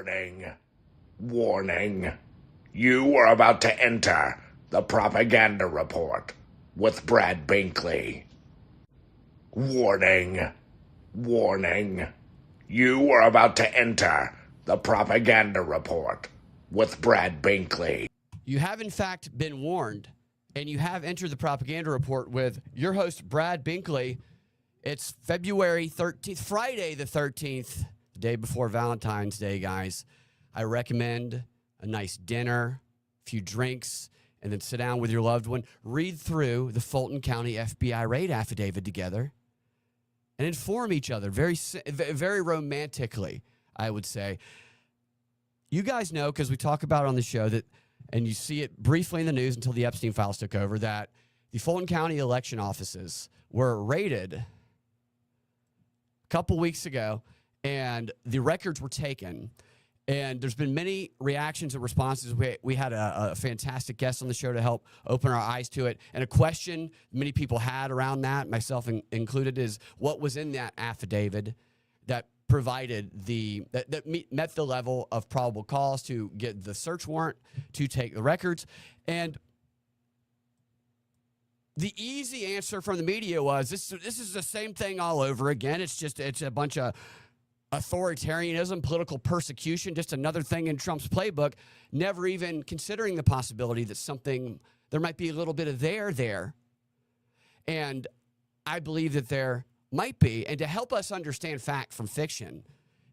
Warning. Warning. You are about to enter the propaganda report with Brad Binkley. Warning. Warning. You are about to enter the propaganda report with Brad Binkley. You have, in fact, been warned, and you have entered the propaganda report with your host, Brad Binkley. It's February 13th, Friday the 13th, the day before Valentine's Day, guys. I recommend a nice dinner, a few drinks, and then sit down with your loved one, read through the Fulton County FBI raid affidavit together, and inform each other very romantically, I would say. You guys know, because we talk about it on the show, that, and you see it briefly in the news until the Epstein files took over, that the Fulton County election offices were raided a couple weeks ago, and the records were taken. And there's been many reactions and responses. We had a fantastic guest on the show to help open our eyes to it. And a question many people had around that, myself included, is what was in that affidavit that provided that met the level of probable cause to get the search warrant to take the records. And the easy answer from the media was this is the same thing all over again. It's a bunch of authoritarianism, political persecution, just another thing in Trump's playbook, never even considering the possibility that there might be a little bit of there. And I believe that there might be. And to help us understand fact from fiction,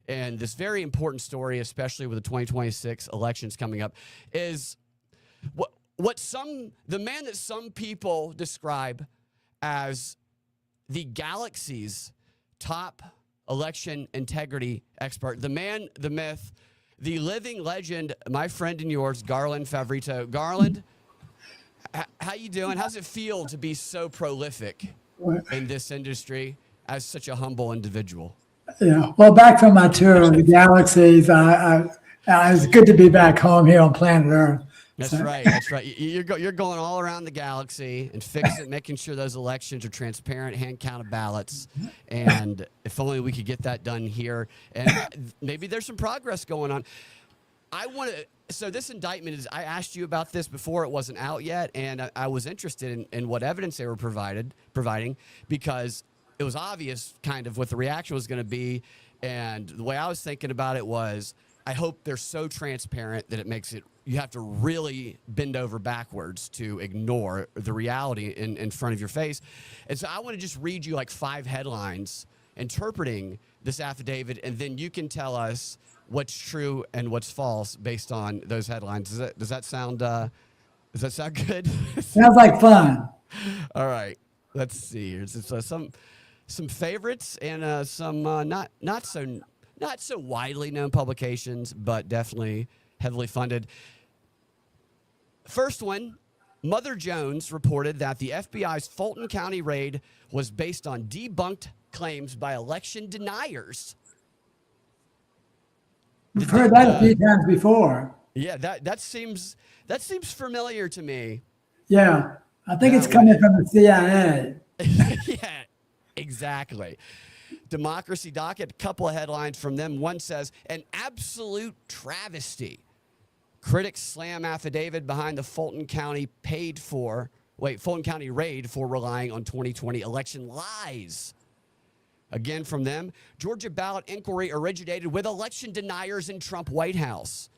and this very important story, especially with the 2026 elections coming up, is the man that some people describe as the galaxy's top election integrity expert, the man, the myth, the living legend, my friend and yours, Garland Favorito. Garland, how you doing? How's it feel to be so prolific in this industry as such a humble individual? Yeah, well, back from my tour of the galaxies, it's good to be back home here on planet Earth. That's right. That's right. You're going all around the galaxy and making sure those elections are transparent, hand counted ballots. And if only we could get that done here. And maybe there's some progress going on. So this indictment is, I asked you about this before it wasn't out yet, and I was interested in what evidence they were providing, because it was obvious kind of what the reaction was going to be. And the way I was thinking about it was, I hope they're so transparent that it makes it, you have to really bend over backwards to ignore the reality in front of your face. And so I want to just read you like 5 headlines interpreting this affidavit, and then you can tell us what's true and what's false based on those headlines. Does that sound good? Sounds like fun. All right. Let's see. Here's some favorites and some not so widely known publications, but definitely heavily funded. First one, Mother Jones reported that the FBI's Fulton County raid was based on debunked claims by election deniers. We've heard that a few times before. Yeah, that seems familiar to me. Yeah, I think it's coming from the CIA. Yeah, exactly. Democracy Docket, a couple of headlines from them. One says, an absolute travesty. Critics slam affidavit behind the Fulton County raid for relying on 2020 election lies. Again from them, Georgia ballot inquiry originated with election deniers in Trump White House.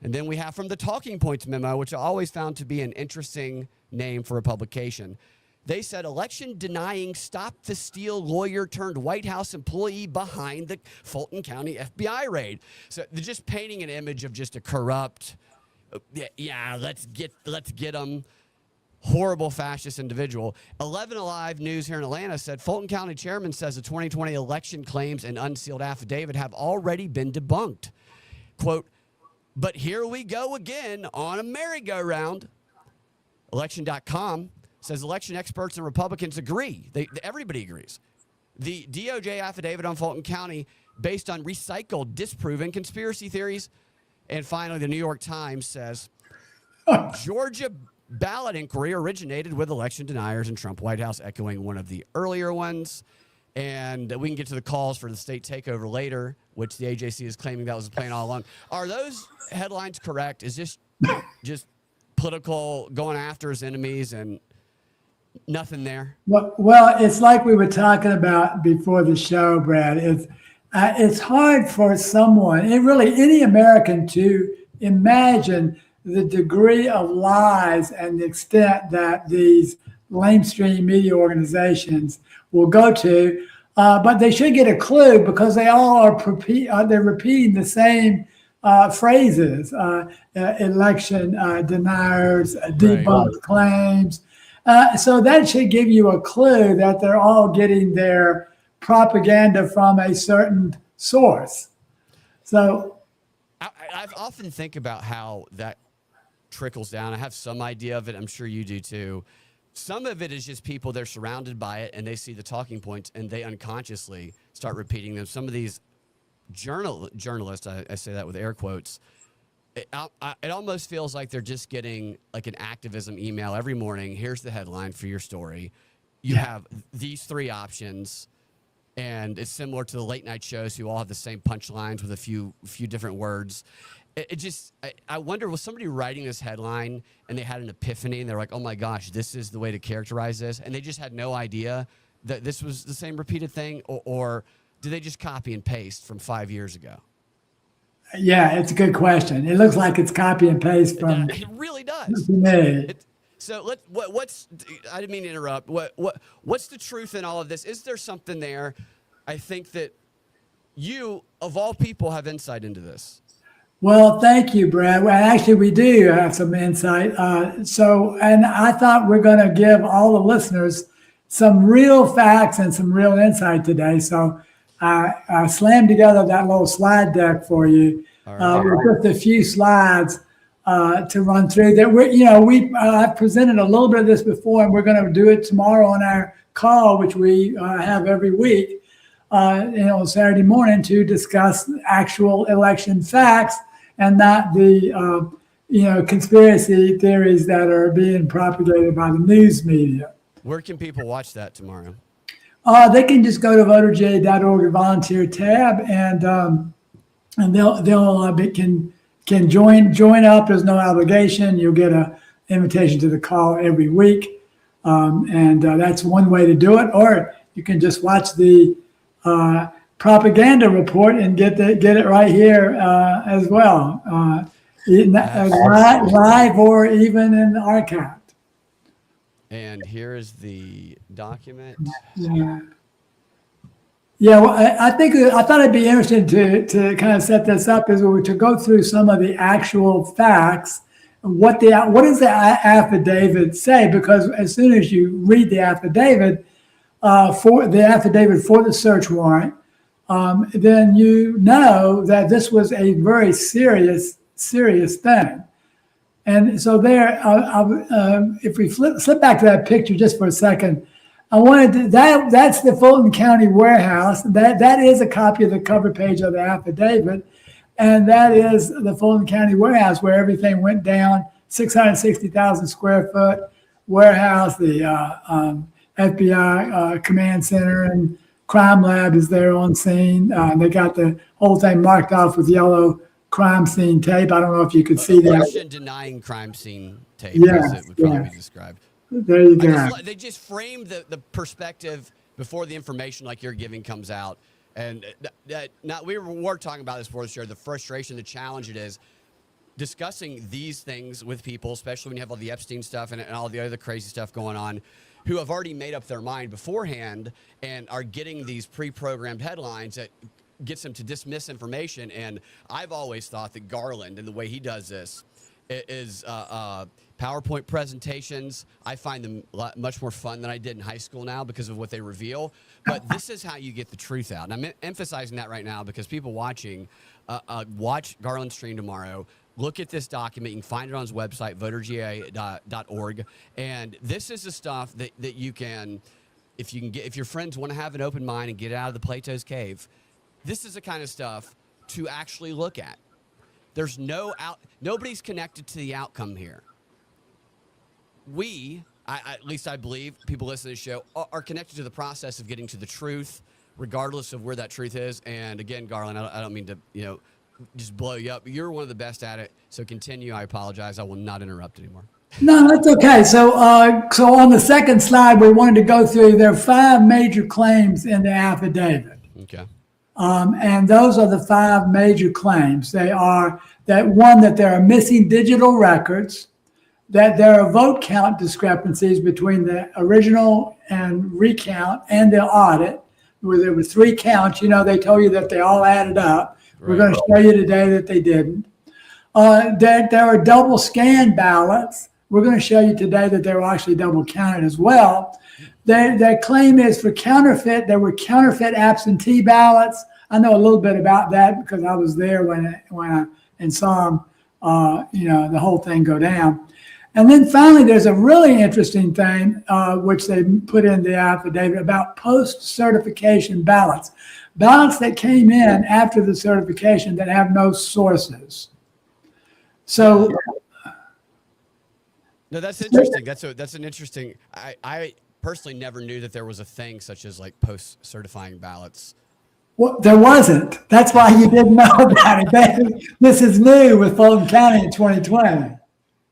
And then we have from the Talking Points memo, which I always found to be an interesting name for a publication. They said election denying stop the steal lawyer turned White House employee behind the Fulton County FBI raid. So they're just painting an image of just a corrupt, let's get them, horrible fascist individual. 11 Alive News here in Atlanta said Fulton County chairman says the 2020 election claims and unsealed affidavit have already been debunked. Quote, but here we go again on a merry-go-round. Election.com says election experts and Republicans agree. Everybody agrees. The DOJ affidavit on Fulton County based on recycled, disproven conspiracy theories. And finally, the New York Times says Georgia ballot inquiry originated with election deniers in Trump White House, echoing one of the earlier ones. And we can get to the calls for the state takeover later, which the AJC is claiming that was the plan all along. Are those headlines correct? Is this just political going after his enemies and nothing there? Well, it's like we were talking about before the show, Brad. It's hard for someone, any American, to imagine the degree of lies and the extent that these lamestream media organizations will go to, but they should get a clue because they all they're repeating the same phrases: election deniers, debunked claims. So that should give you a clue that they're all getting their propaganda from a certain source. So I've often think about how that trickles down. I have some idea of it. I'm sure you do too. Some of it is just people, they're surrounded by it and they see the talking points and they unconsciously start repeating them. Some of these journalists, I say that with air quotes, it almost feels like they're just getting like an activism email every morning. Here's the headline for your story. You have these three options, and it's similar to the late night shows who all have the same punchlines with a few different words. I wonder, was somebody writing this headline and they had an epiphany and they're like, oh my gosh, this is the way to characterize this, and they just had no idea that this was the same repeated thing, or did they just copy and paste from 5 years ago? Yeah, it's a good question. It looks like it's copy and paste from. It really does. So what's I didn't mean to interrupt. What's the truth in all of this? Is there something there? I think that you, of all people, have insight into this. Well, thank you, Brad. Well, actually, we do have some insight. And I thought we're going to give all the listeners some real facts and some real insight today. So I slammed together that little slide deck for you. With just a few slides to run through. That I've presented a little bit of this before, and we're going to do it tomorrow on our call, which we have every week, Saturday morning, to discuss actual election facts and not the conspiracy theories that are being propagated by the news media. Where can people watch that tomorrow? They can just go to voterj.org, the volunteer tab, and they'll can join up. There's no obligation. You'll get an invitation to the call every week, and that's one way to do it. Or you can just watch the propaganda report and get it right here as well, live or even in the archive. And here is the document. Yeah, well, I thought it'd be interesting to kind of set this up is to go through some of the actual facts. What does the affidavit say? Because as soon as you read the affidavit for the search warrant, then you know that this was a very serious thing. And so there, if we slip back to that picture just for a second, I wanted to, that's the Fulton County warehouse. That is a copy of the cover page of the affidavit. And that is the Fulton County warehouse where everything went down, 660,000 square foot warehouse. The FBI command center and crime lab is there on scene. They got the whole thing marked off with yellow crime scene tape. I don't know if you could see that. Denying crime scene tape, yes, as it would probably be described. There you go. They just framed the perspective before the information like you're giving comes out. And we were talking about this before the show, the frustration, the challenge it is discussing these things with people, especially when you have all the Epstein stuff and all the other crazy stuff going on, who have already made up their mind beforehand and are getting these pre-programmed headlines that gets them to dismiss information. And I've always thought that Garland and the way he does this is PowerPoint presentations. I find them much more fun than I did in high school now because of what they reveal. But this is how you get the truth out. And I'm emphasizing that right now because people watching, watch Garland stream tomorrow. Look at this document. You can find it on his website, voterga.org. And this is the stuff that you can, if your friends want to have an open mind and get out of the Plato's cave, this is the kind of stuff to actually look at. There's nobody's connected to the outcome here. We, at least I believe people listening to the show are connected to the process of getting to the truth, regardless of where that truth is. And again, Garland, I don't mean to, just blow you up. You're one of the best at it. So continue. I apologize. I will not interrupt anymore. No, that's okay. So on the second slide, we wanted to go through, there are 5 major claims in the affidavit. Okay. And those are the 5 major claims. They are that there are missing digital records, that there are vote count discrepancies between the original and recount and the audit, where there were 3 counts. They told you that they all added up. Right. We're going to show you today that they didn't. That there are double scan ballots. We're going to show you today that they were actually double counted as well. Their claim is for counterfeit. There were counterfeit absentee ballots. I know a little bit about that because I was there when I saw them, the whole thing go down. And then finally, there's a really interesting thing, which they put in the affidavit about post-certification ballots that came in after the certification that have no sources. So, no, that's interesting. That's an interesting. I personally never knew that there was a thing such as like post-certifying ballots. Well, there wasn't. That's why you didn't know about it. This is new with Fulton County in 2020.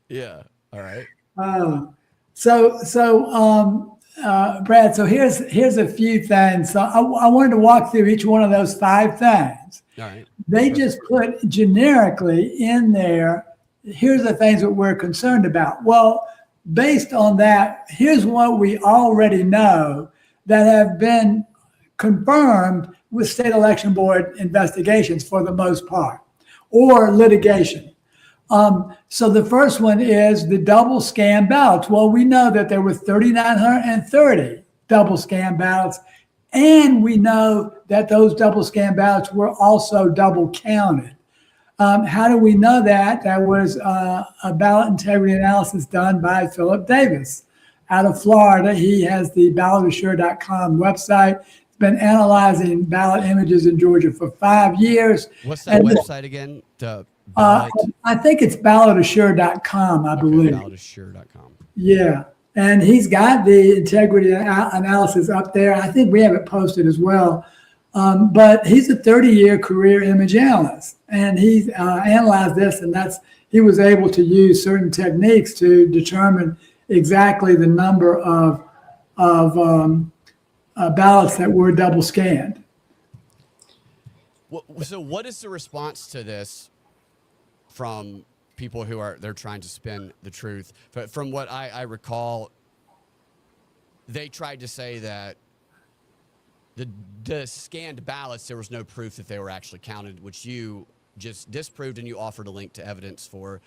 Yeah. All right. Brad, so here's a few things. So I wanted to walk through each one of those 5 things. All right. They just put generically in there, here's the things that we're concerned about. Well, based on that, here's what we already know that have been confirmed with state election board investigations for the most part, or litigation. So the first one is the double scan ballots. Well, we know that there were 3,930 double scan ballots, and we know that those double scan ballots were also double counted. How do we know that? That was a ballot integrity analysis done by Philip Davis out of Florida. He has the ballotassure.com website. He's been analyzing ballot images in Georgia for 5 years. What's that website again? I think it's ballotassure.com, I believe. Ballotassure.com. Yeah. And he's got the integrity analysis up there. I think we have it posted as well. But he's a 30-year career image analyst, and he's analyzed this, and he was able to use certain techniques to determine exactly the number of ballots that were double scanned. So what is the response to this from people they're trying to spin the truth? From what I recall, they tried to say that the scanned ballots, there was no proof that they were actually counted, which you just disproved, and you offered a link to evidence for.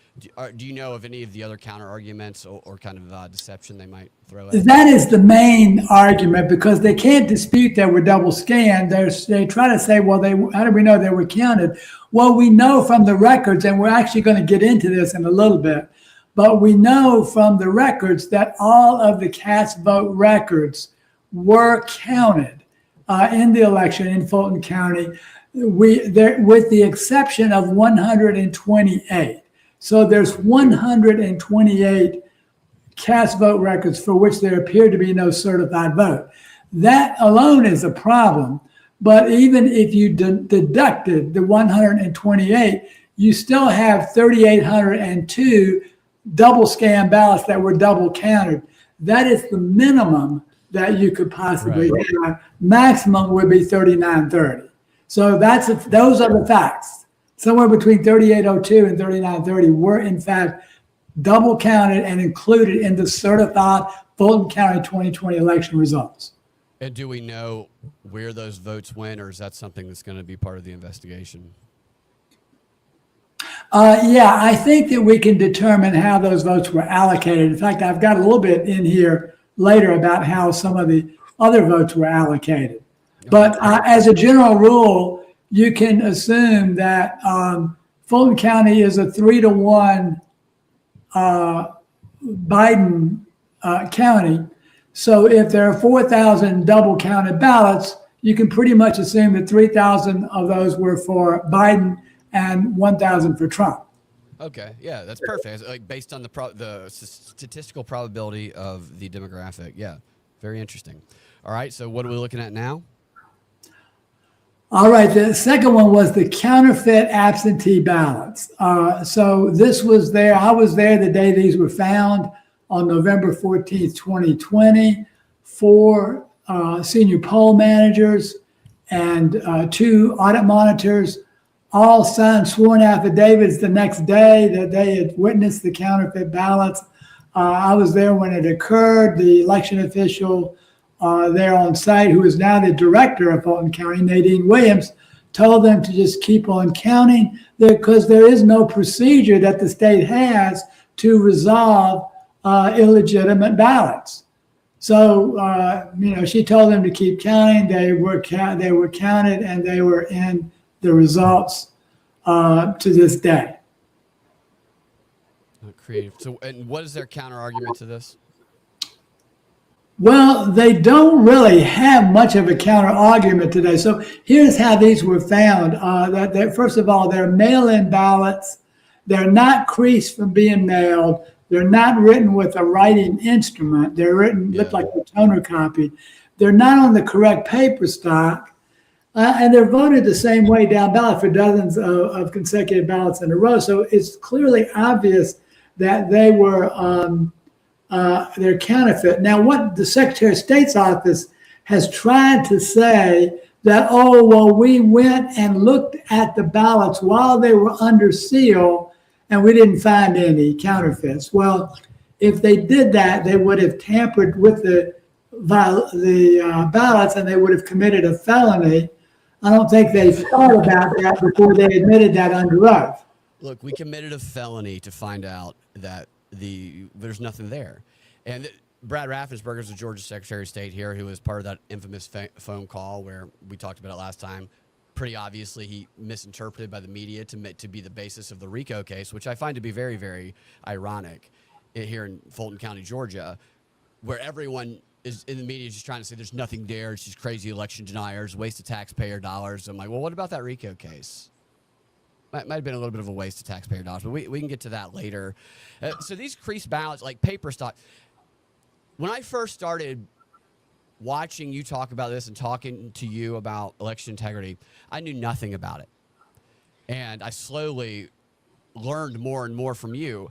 Do you know of any of the other counter arguments or kind of deception they might throw at? That is the main argument, because they can't dispute that we're double scanned. They try to say, well, how do we know they were counted? Well, we know from the records, and we're actually going to get into this in a little bit, but we know from the records that all of the cast vote records were counted in the election in Fulton County, with the exception of 128. So there's 128 cast vote records for which there appeared to be no certified vote. That alone is a problem. But even if you deducted the 128, you still have 3,802 double scan ballots that were double counted. That is the minimum that you could possibly have. Maximum would be 3,930. So those are the facts. Somewhere between 3,802 and 3,930 were in fact double counted and included in the certified Fulton County 2020 election results. And do we know where those votes went, or is that something that's going to be part of the investigation? Yeah, I think that we can determine how those votes were allocated. In fact, I've got a little bit in here later about how some of the other votes were allocated. But as a general rule, you can assume that Fulton County is a 3-to-1 Biden county. So if there are 4,000 double counted ballots, you can pretty much assume that 3,000 of those were for Biden and 1,000 for Trump. Okay, yeah, that's perfect. Like based on the statistical probability of the demographic. Yeah, very interesting. All right, so what are we looking at now? All right. The second one was the counterfeit absentee ballots. So this was there. I was there the day these were found on November 14th, 2020. Four senior poll managers and two audit monitors all signed sworn affidavits the next day that they had witnessed the counterfeit ballots. I was there when it occurred. The election official there on site, who is now the director of Fulton County, Nadine Williams, told them to just keep on counting because there is no procedure that the state has to resolve illegitimate ballots. So, she told them to keep counting. They were counted, and they were in the results to this day. Creative. So, and what is their counter argument to this? Well, they don't really have much of a counter argument today. So here's how these were found. That first of all, they're mail-in ballots. They're not creased from being mailed. They're not written with a writing instrument. They're written, look like a toner copy. They're not on the correct paper stock. And they're voted the same way down ballot for dozens of consecutive ballots in a row. So it's clearly obvious that they were they're counterfeit. Now, what the Secretary of State's office has tried to say that, we went and looked at the ballots while they were under seal and we didn't find any counterfeits. Well, if they did that, they would have tampered with the ballots and they would have committed a felony. I don't think they thought about that before they admitted that under oath. Look, we committed a felony to find out that there's nothing there. And Brad Raffensperger is the Georgia Secretary of State here, who was part of that infamous phone call where we talked about it last time. Pretty obviously, he misinterpreted by the media to be the basis of the RICO case, which I find to be very, very ironic here in Fulton County, Georgia, where everyone is in the media just trying to say there's nothing there. It's just crazy election deniers, waste of taxpayer dollars. I'm like, well, what about that RICO case? Might have been a little bit of a waste of taxpayer dollars, but we can get to that later. So these creased ballots, like paper stock, when I first started watching you talk about this and talking to you about election integrity, I knew nothing about it. And I slowly learned more and more from you.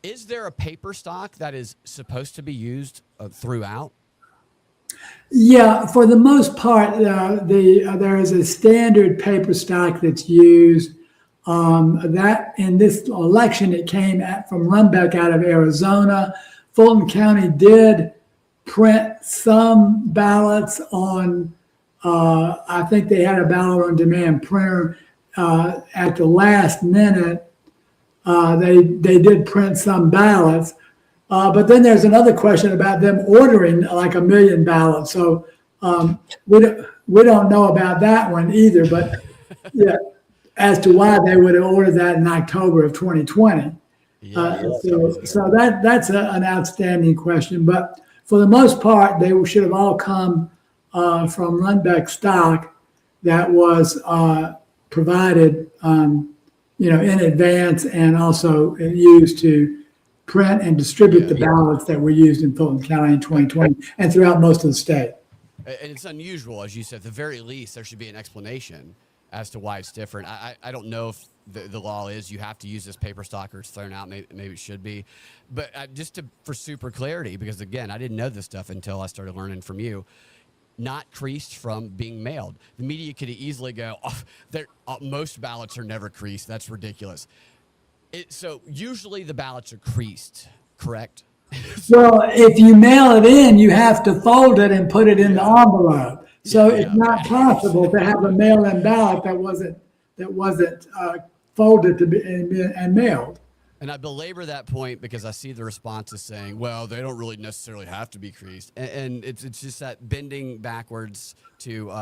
Is there a paper stock that is supposed to be used throughout? Yeah, for the most part, there is a standard paper stock that's used. That in this election, it came from Runbeck out of Arizona. Fulton County did print some ballots on, I think they had a ballot on demand printer at the last minute. They did print some ballots. But then there's another question about them ordering like 1 million ballots. So we don't know about that one either. But yeah, as to why they would have ordered that in October of 2020. So that's an outstanding question. But for the most part, they should have all come from Runbeck stock that was provided, in advance and also used to print and distribute the ballots that were used in Fulton County in 2020 and throughout most of the state. And it's unusual, as you said. At the very least, there should be an explanation as to why it's different. I don't know if the law is you have to use this paper stock or it's thrown out. Maybe it should be. But for super clarity, because, again, I didn't know this stuff until I started learning from you, not creased from being mailed. The media could easily go, most ballots are never creased. That's ridiculous. So usually the ballots are creased, correct? Well, if you mail it in, you have to fold it and put it in the envelope. So it's not possible to have a mail-in ballot that wasn't folded and mailed. And I belabor that point because I see the responses saying, well, they don't really necessarily have to be creased. And it's just that bending backwards to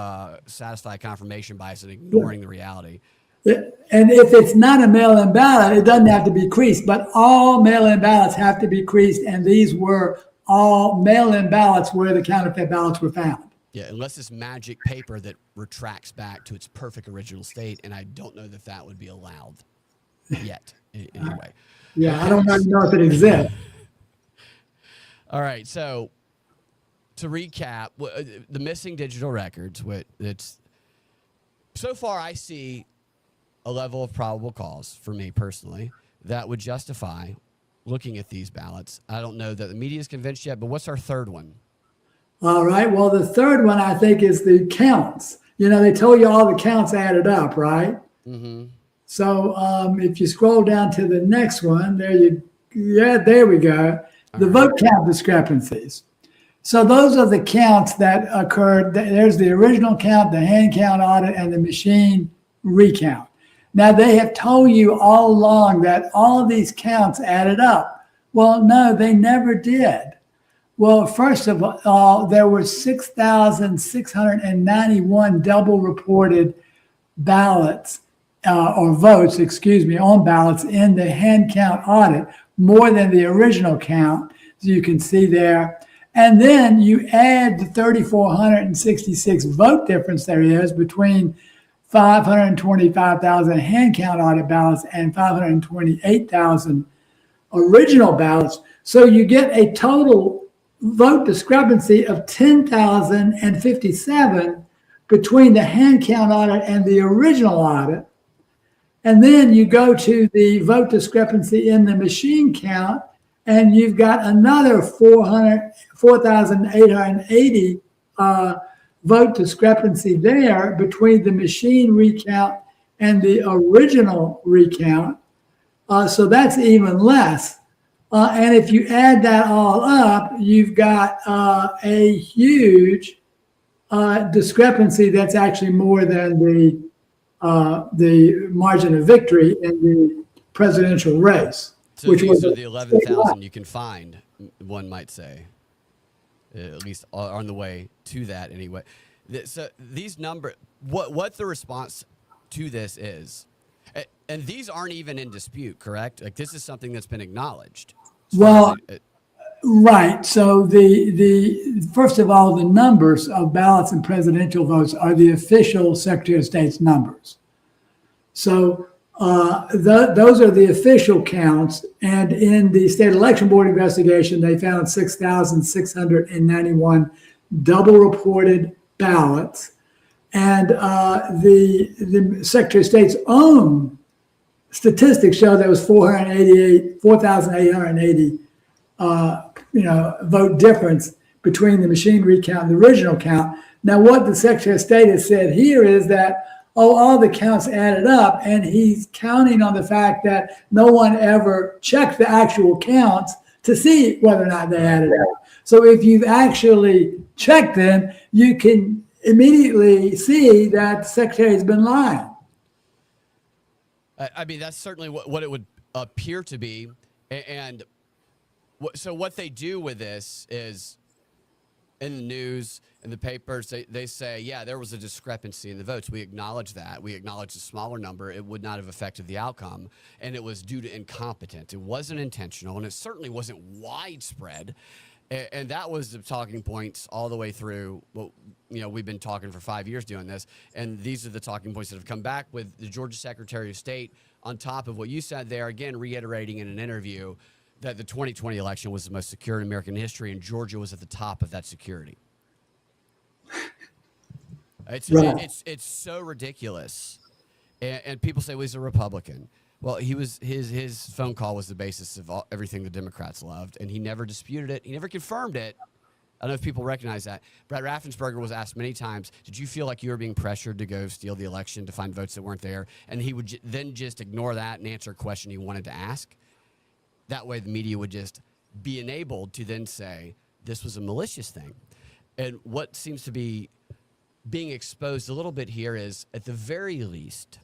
satisfy confirmation bias and ignoring the reality. And if it's not a mail-in ballot, it doesn't have to be creased, but all mail-in ballots have to be creased, and these were all mail-in ballots where the counterfeit ballots were found. Yeah, unless it's magic paper that retracts back to its perfect original state, and I don't know that would be allowed. yet. Anyway. Yeah, I don't even know if it exists. All right, so to recap, the missing digital records, it's so far I see a level of probable cause for me personally that would justify looking at these ballots. I don't know that the media is convinced yet, but what's our third one? All right. Well, the third one I think is the counts. They told you all the counts added up, right? Mm-hmm. So if you scroll down to the next one, there we go. The vote count discrepancies. So those are the counts that occurred. There's the original count, the hand count audit, and the machine recount. Now, they have told you all along that all of these counts added up. Well, no, they never did. Well, first of all, there were 6,691 double reported ballots or votes, on ballots in the hand count audit, more than the original count, as you can see there. And then you add the 3,466 vote difference there is between 525,000 hand count audit ballots and 528,000 original ballots. So you get a total vote discrepancy of 10,057 between the hand count audit and the original audit. And then you go to the vote discrepancy in the machine count, and you've got another 4,880 vote discrepancy there between the machine recount and the original recount. So that's even less. And if you add that all up, you've got a huge discrepancy that's actually more than the margin of victory in the presidential race. So which these are the 11,000 you can find, one might say, at least on the way to that anyway. So these numbers, what the response to this is, and these aren't even in dispute, correct? Like this is something that's been acknowledged. Well, right. So the first of all, the numbers of ballots and presidential votes are the official Secretary of State's numbers. So those are the official counts. And in the State Election Board investigation, they found 6,691 double reported ballots. And the Secretary of State's own statistics show there was 4,880 vote difference between the machine recount and the original count. Now, what the Secretary of State has said here is that, all the counts added up, and he's counting on the fact that no one ever checked the actual counts to see whether or not they added up. So if you've actually checked them, you can immediately see that the Secretary has been lying. I mean, that's certainly what it would appear to be. And so what they do with this is, in the news, in the papers, they say, yeah, there was a discrepancy in the votes. We acknowledge that. We acknowledge a smaller number. It would not have affected the outcome, and it was due to incompetence. It wasn't intentional, and it certainly wasn't widespread. And that was the talking points all the way through. Well, we've been talking for 5 years doing this, and these are the talking points that have come back with the Georgia Secretary of State on top of what you said there, again, reiterating in an interview that the 2020 election was the most secure in American history, and Georgia was at the top of that security. It's so ridiculous, and people say, well, he's a Republican. Well, his phone call was the basis of everything the Democrats loved, and he never disputed it. He never confirmed it. I don't know if people recognize that. Brad Raffensperger was asked many times, did you feel like you were being pressured to go steal the election to find votes that weren't there? And he would then just ignore that and answer a question he wanted to ask. That way the media would just be enabled to then say this was a malicious thing. And what seems to be being exposed a little bit here is, at the very least,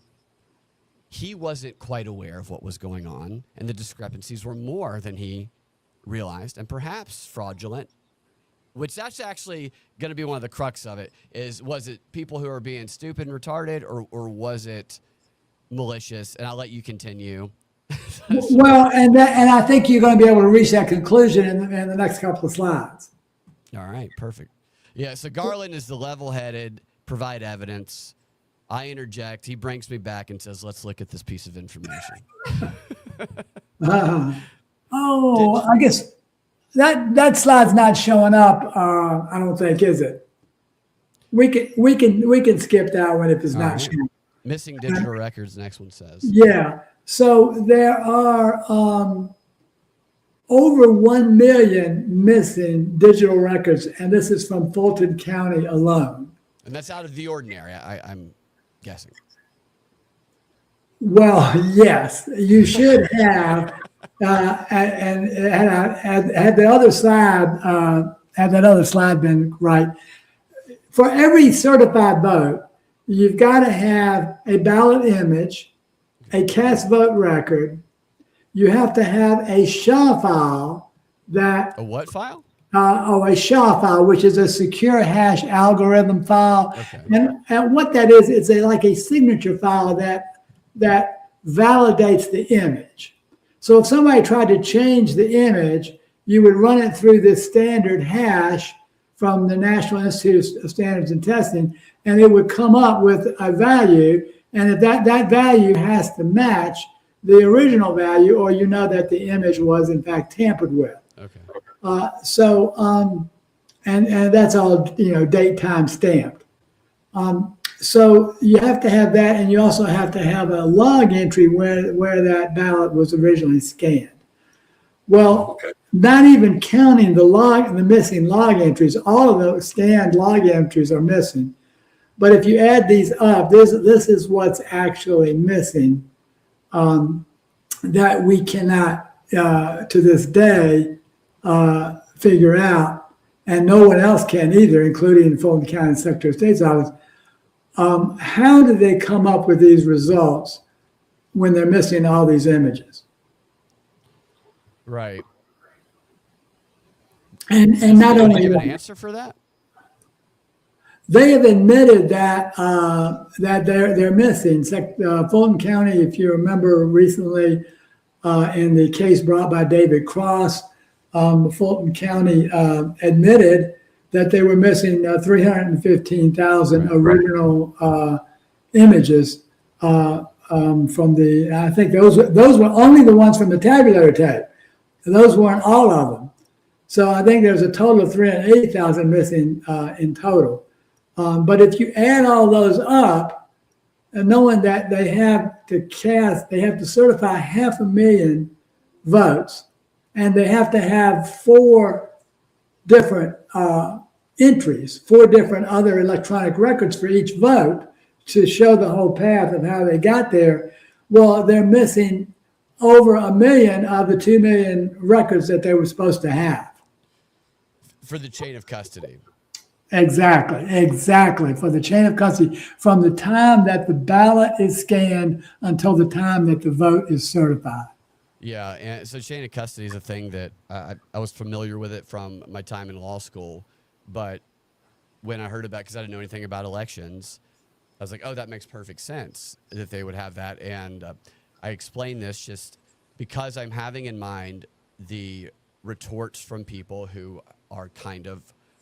he wasn't quite aware of what was going on, and the discrepancies were more than he realized, and perhaps fraudulent, which that's actually going to be one of the crux of it, was it people who are being stupid and retarded, or was it malicious? And I'll let you continue. Well, and I think you're going to be able to reach that conclusion in the next couple of slides. All right, perfect. Yeah, so Garland is the level-headed, provide evidence, I interject. He brings me back and says, let's look at this piece of information. I guess that slide's not showing up. I don't think, is it? We can skip that one if it's not showing. Missing digital records, next one says. Yeah. So there are over 1 million missing digital records, and this is from Fulton County alone. And that's out of the ordinary, I'm guessing. Well, yes, you should have, and had the other slide, had that other slide been right, for every certified vote, you've got to have a ballot image, a cast vote record. You have to have a SHA file that. A what file? A SHA file, which is a secure hash algorithm file. Okay. And what that is, it's like a signature file that validates the image. So if somebody tried to change the image, you would run it through this standard hash from the National Institute of Standards and Testing, and it would come up with a value. And if that value has to match the original value, or you know that the image was in fact tampered with. Okay. And that's all, date, time stamped. So you have to have that, and you also have to have a log entry where that ballot was originally scanned. Well, not even counting the missing log entries, all of those scanned log entries are missing. But if you add these up, this is what's actually missing, that we cannot, to this day, figure out, and no one else can either, including Fulton County Secretary of State's office. How do they come up with these results when they're missing all these images? Right. And not only give an answer for that. They have admitted that that they're missing. Fulton County, if you remember recently, in the case brought by David Cross, Fulton County admitted that they were missing 315,000 original images from the. I think those were only the ones from the tabulator tape. Those weren't all of them. So I think there's a total of 380,000 missing in total. But if you add all those up, and knowing that they have to certify 500,000 votes, and they have to have 4 different entries, 4 different other electronic records for each vote to show the whole path of how they got there. Well, they're missing over 1 million of the 2 million records that they were supposed to have. For the chain of custody. Exactly. For the chain of custody, from the time that the ballot is scanned until the time that the vote is certified. Yeah, and so chain of custody is a thing that I was familiar with it from my time in law school, but when I heard about it, because I didn't know anything about elections, I was like, oh, that makes perfect sense that they would have that. And I explained this just because I'm having in mind the retorts from people who are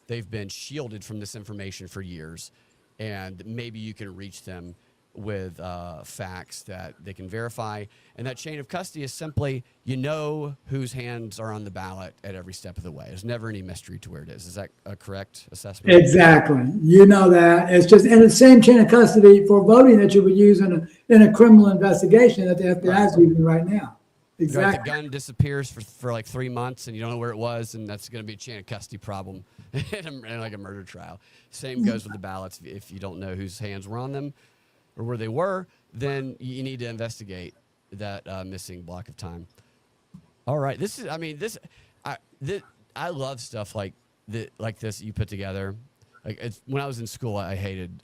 they've been shielded from this information for years, and maybe you can reach them with facts that they can verify. And that chain of custody is simply, whose hands are on the ballot at every step of the way. There's never any mystery to where it is. Is that a correct assessment? Exactly. You know that. It's just in the same chain of custody for voting that you would use in a criminal investigation that the FBI is using right now. Exactly. Right, the gun disappears for like 3 months and you don't know where it was, and that's going to be a chain of custody problem in like a murder trial. Same goes with the ballots. If you don't know whose hands were on them or where they were, then you need to investigate that missing block of time. All right, I love stuff like this you put together. When I was in school, I hated,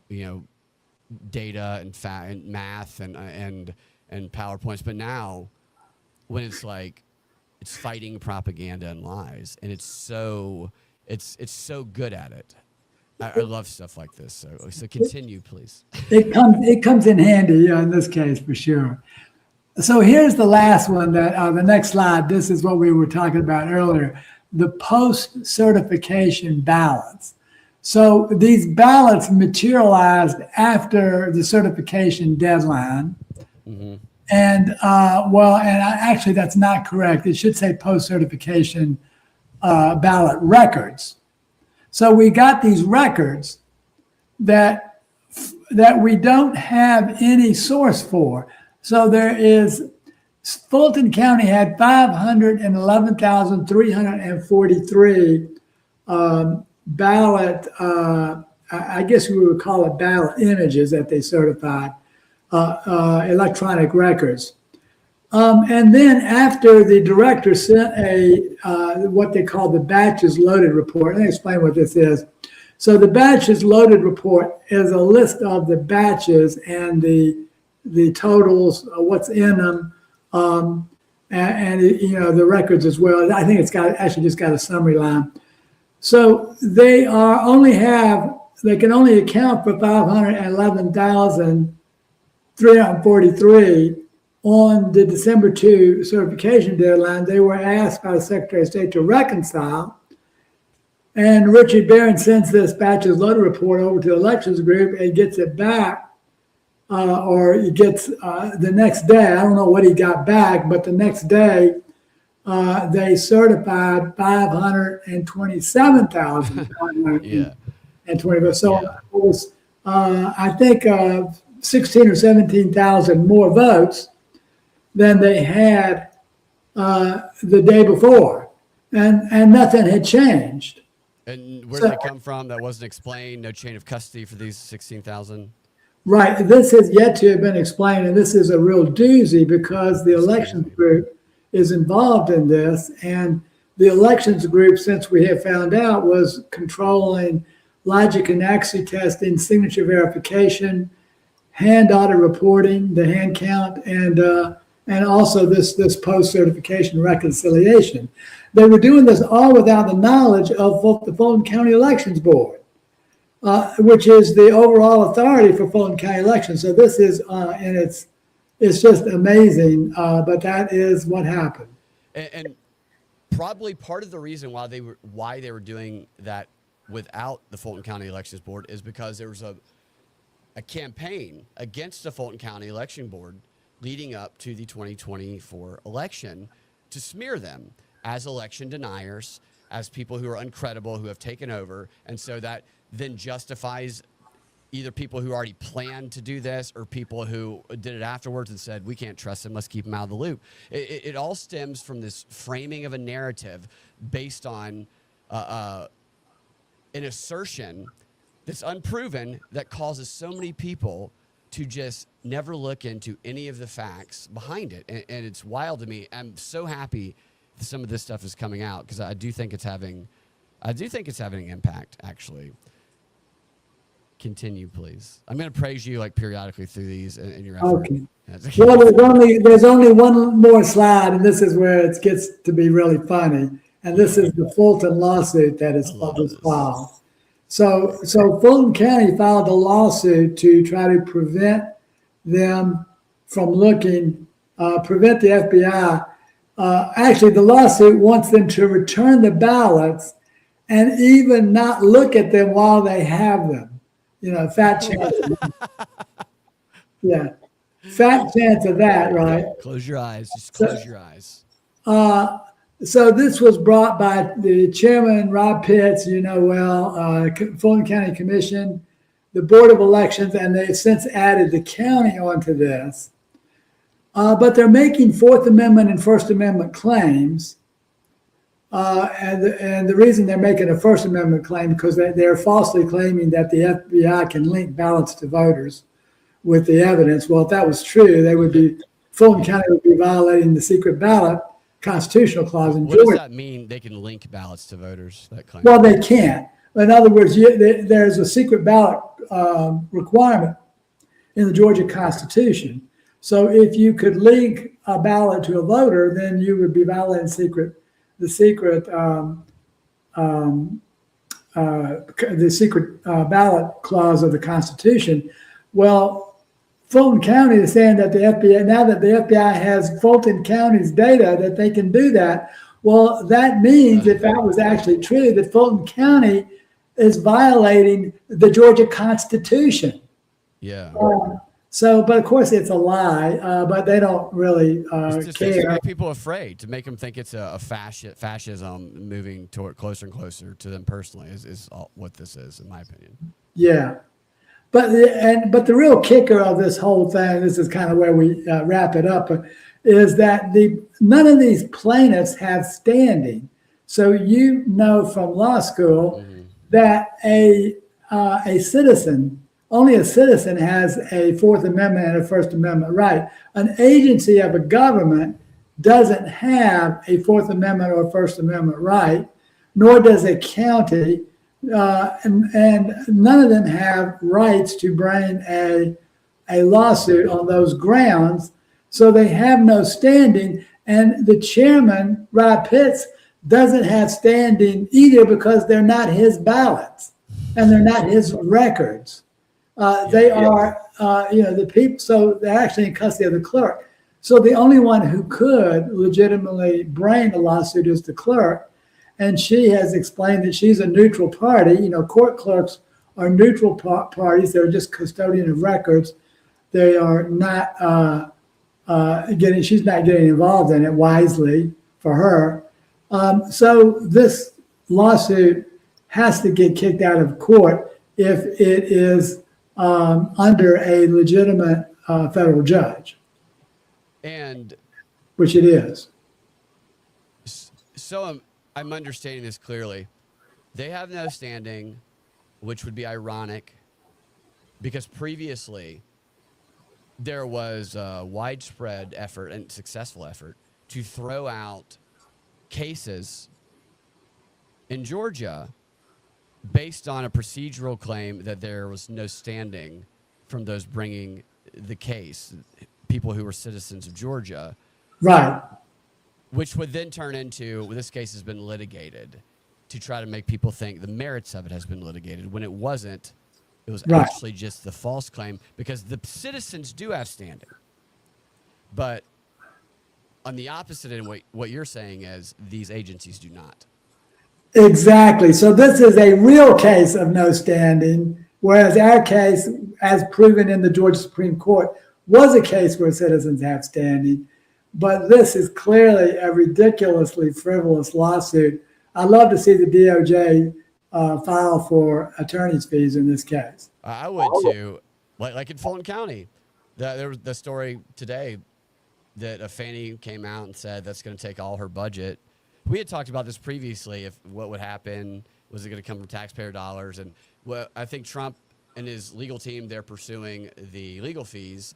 data and math and PowerPoints, but now when it's fighting propaganda and lies, and it's so good at it. I love stuff like this. So continue, please. It comes in handy in this case for sure. So here's the last one that the next slide. This is what we were talking about earlier. The post certification ballots. So these ballots materialized after the certification deadline. Mm-hmm. And actually that's not correct. It should say post-certification ballot records. So we got these records that we don't have any source for. So there is, Fulton County had 511,343 ballot, I guess we would call it ballot images that they certified, electronic records. And then after the director sent what they call the batches loaded report, let me explain what this is. So the batches loaded report is a list of the batches and the totals, what's in them, and the records as well. I think it's actually just got a summary line. So they can only account for 511,343 on the December 2 certification deadline. They were asked by the Secretary of State to reconcile. And Richard Barron sends this batches loaded report over to the elections group and gets it back, or he gets the next day. I don't know what he got back, but the next day they certified 527,520. So it was, I think, 16 or 17,000 more votes than they had the day before, and nothing had changed. And where did they come from? That wasn't explained. No chain of custody for these 16,000. Right. This has yet to have been explained, and this is a real doozy because the elections group is involved in this, and the elections group, since we have found out, was controlling logic and accuracy testing, signature verification, hand audit reporting, the hand count, and also this post-certification reconciliation. They were doing this all without the knowledge of the Fulton County Elections Board, which is the overall authority for Fulton County elections. So this is, and it's just amazing, but that is what happened. And probably part of the reason why they were doing that without the Fulton County Elections Board is because there was a campaign against the Fulton County Election Board leading up to the 2024 election to smear them as election deniers, as people who are uncredible, who have taken over. And so that then justifies either people who already planned to do this or people who did it afterwards and said, we can't trust them, let's keep them out of the loop. It all stems from this framing of a narrative based on an assertion that's unproven that causes so many people to just never look into any of the facts behind it. And it's wild to me. I'm so happy that some of this stuff is coming out because I do think it's having an impact, actually. Continue, please. I'm going to praise you periodically through these in your effort. Okay. Well, there's only one more slide, and this is where it gets to be really funny. And this is the Fulton lawsuit that is filed. So Fulton County filed a lawsuit to try to prevent them from prevent the FBI. Actually, the lawsuit wants them to return the ballots and even not look at them while they have them. Fat chance. Yeah. Fat chance of that, right? Close your eyes. Just close your eyes. So this was brought by the chairman, Rob Pitts, Fulton County Commission, the Board of Elections, and they've since added the county onto this. But they're making Fourth Amendment and First Amendment claims. And the reason they're making a First Amendment claim because they're falsely claiming that the FBI can link ballots to voters with the evidence. Well, if that was true, Fulton County would be violating the secret ballot constitutional clause in Georgia. What does that mean? They can link ballots to voters? That claim? Well, they can't. In other words, there's a secret ballot requirement in the Georgia Constitution. So if you could link a ballot to a voter, then you would be violating the secret ballot clause of the Constitution. Well, Fulton County is saying that the FBI, now that the FBI has Fulton County's data, that they can do that. Well, that means if that was actually true, that Fulton County is violating the Georgia Constitution. Yeah. But of course it's a lie, but they don't really It's just care. to make people afraid, to make them think it's a fascism moving toward closer and closer to them personally is all, what this is, in my opinion. Yeah. But the real kicker of this whole thing, this is kind of where we wrap it up, is that none of these plaintiffs have standing. So you know from law school that a citizen, only a citizen has a Fourth Amendment and a First Amendment right. An agency of a government doesn't have a Fourth Amendment or First Amendment right, nor does a county, and none of them have rights to bring a lawsuit on those grounds. So they have no standing, and the chairman, Rob Pitts, doesn't have standing either because they're not his ballots and they're not his records. They are, the people, so they're actually in custody of the clerk. So the only one who could legitimately bring a lawsuit is the clerk. And she has explained that she's a neutral party. Court clerks are neutral parties. They're just custodian of records. They are not she's not getting involved in it wisely for her. So this lawsuit has to get kicked out of court if it is under a legitimate federal judge, and which it is. So I'm understanding this clearly. They have no standing, which would be ironic, because previously there was a widespread effort and successful effort to throw out cases in Georgia based on a procedural claim that there was no standing from those bringing the case, people who were citizens of Georgia. Right. Which would then turn into, well, this case has been litigated, to try to make people think the merits of it has been litigated, when it wasn't. It was actually just the false claim, because the citizens do have standing. But on the opposite end, what you're saying is these agencies do not. Exactly. So this is a real case of no standing, whereas our case, as proven in the Georgia Supreme Court, was a case where citizens have standing. But this is clearly a ridiculously frivolous lawsuit. I'd love to see the DOJ file for attorney's fees in this case. I would too. Like in Fulton County, there was the story today that a Fannie came out and said that's going to take all her budget. We had talked about this previously, if what would happen, was it going to come from taxpayer dollars? And I think Trump and his legal team, they're pursuing the legal fees,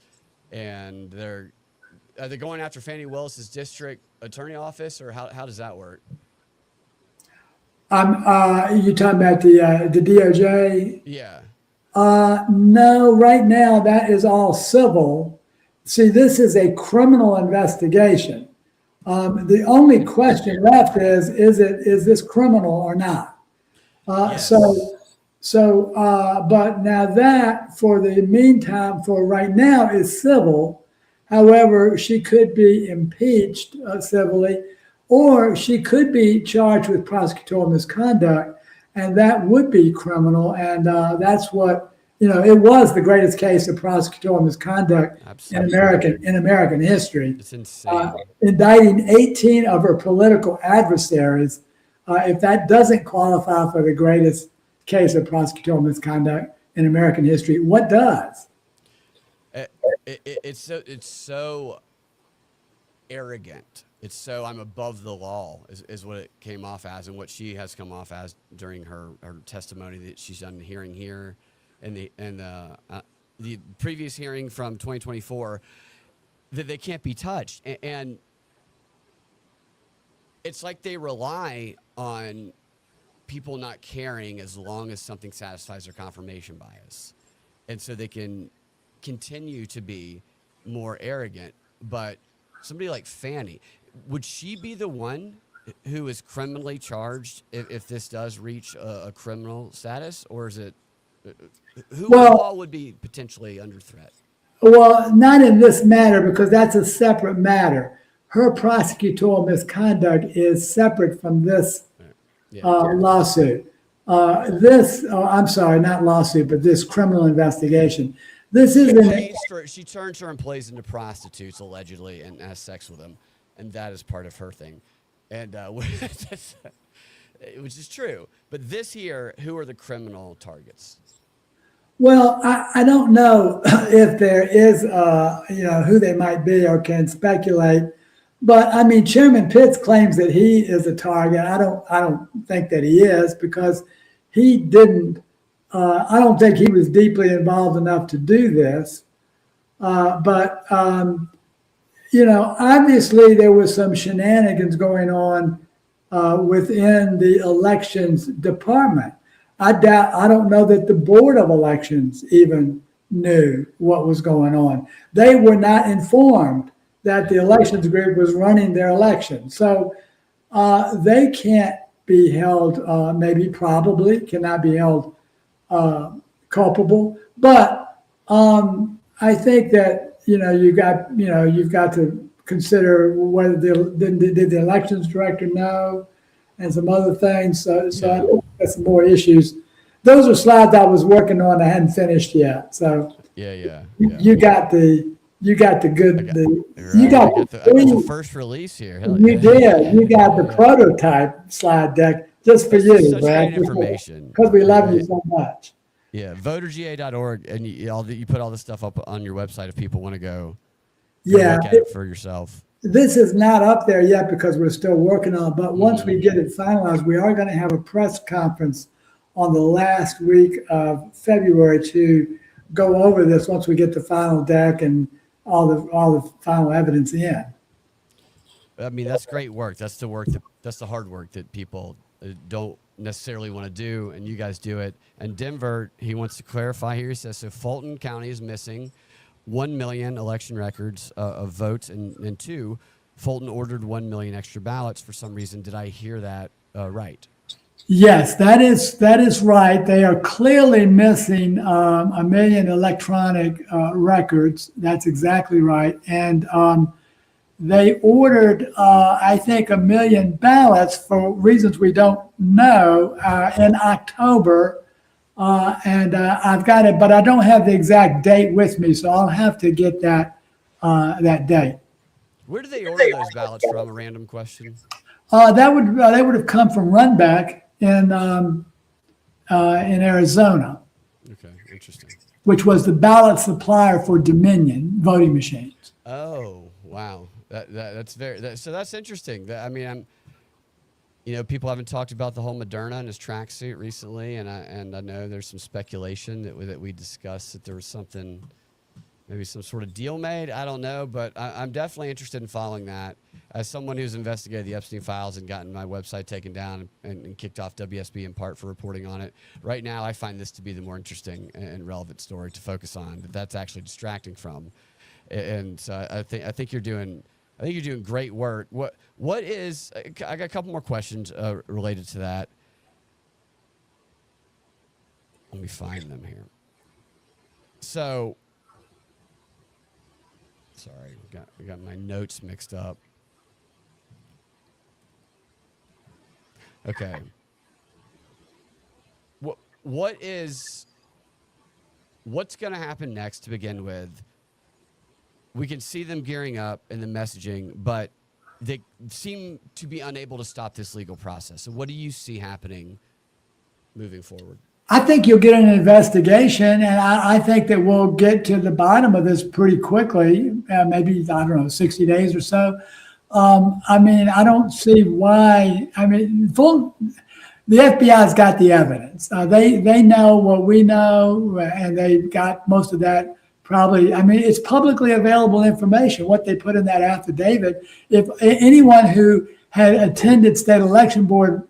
and are they going after Fannie Willis's district attorney office, or how does that work? You talking about the DOJ? Yeah. No, right now that is all civil. See, this is a criminal investigation. The only question left is this criminal or not? Yes. But now that, for the meantime, for right now, is civil. However, she could be impeached civilly, or she could be charged with prosecutorial misconduct, and that would be criminal. And that's what, it was the greatest case of prosecutorial misconduct in American history. It's insane. Indicting 18 of her political adversaries. If that doesn't qualify for the greatest case of prosecutorial misconduct in American history, what does? It's so arrogant. It's so, I'm above the law is what it came off as, and what she has come off as during her testimony that she's done hearing here, and the previous hearing from 2024, that they can't be touched. And it's like they rely on people not caring as long as something satisfies their confirmation bias. And so they can continue to be more arrogant. But somebody like Fannie, would she be the one who is criminally charged if this does reach a criminal status? Or is it, who all would be potentially under threat? Well, not in this matter, because that's a separate matter. Her prosecutorial misconduct is separate from this lawsuit. I'm sorry, not lawsuit, but this criminal investigation. This isn't. She turns her employees into prostitutes allegedly and has sex with them, and that is part of her thing, and which is true. But this here, who are the criminal targets? Well, I don't know if there is, who they might be or can speculate. But I mean, Chairman Pitts claims that he is a target. I don't think that he is, because he didn't. I don't think he was deeply involved enough to do this. But obviously there was some shenanigans going on within the elections department. I don't know that the Board of Elections even knew what was going on. They were not informed that the elections group was running their election. So they can't be held, probably cannot be held culpable. But I think that, you've got to consider whether did the elections director know, and some other things. So I think that's some more issues. Those are slides I was working on. I hadn't finished yet. So you got the first release here. You did. You got the prototype slide deck just for you, such man. Great information. Because we love you so much. Yeah, voterga.org, and you put all this stuff up on your website if people want to go. Look at it for yourself. This is not up there yet because we're still working on it. But once we get it finalized, we are going to have a press conference on the last week of February to go over this once we get the final deck and all the final evidence in. I mean, that's great work. That's the work that's the hard work that people don't necessarily want to do, and you guys do it. And Denver, he wants to clarify here. He says, so Fulton County is missing 1 million election records of votes, and 2, Fulton ordered 1 million extra ballots for some reason. Did I hear that right? Yes, that is right. They are clearly missing 1 million electronic records. That's exactly right. And they ordered, I think, 1 million ballots for reasons we don't know in October. I've got it, but I don't have the exact date with me, so I'll have to get that date. Where do they order those ballots from? A random question. They would have come from Runback in Arizona. Okay, interesting. Which was the ballot supplier for Dominion voting machines. Oh, wow, that's interesting. People haven't talked about the whole Moderna and his tracksuit recently, and I know there's some speculation that we discussed that there was something, maybe some sort of deal made. I don't know, but I'm definitely interested in following that. As someone who's investigated the Epstein files and gotten my website taken down and kicked off WSB in part for reporting on it, right now I find this to be the more interesting and relevant story to focus on. That's actually distracting from, and so I think you're doing. I think you're doing great work. What is? I got a couple more questions related to that. Let me find them here. So, sorry, we got my notes mixed up. Okay. What's going to happen next to begin with? We can see them gearing up in the messaging, but they seem to be unable to stop this legal process. So what do you see happening moving forward? I think you'll get an investigation, and I think that we'll get to the bottom of this pretty quickly, maybe, 60 days or so. I don't see why. The FBI's got the evidence. They know what we know, and they got most of that. Probably, it's publicly available information, what they put in that affidavit. If anyone who had attended state election board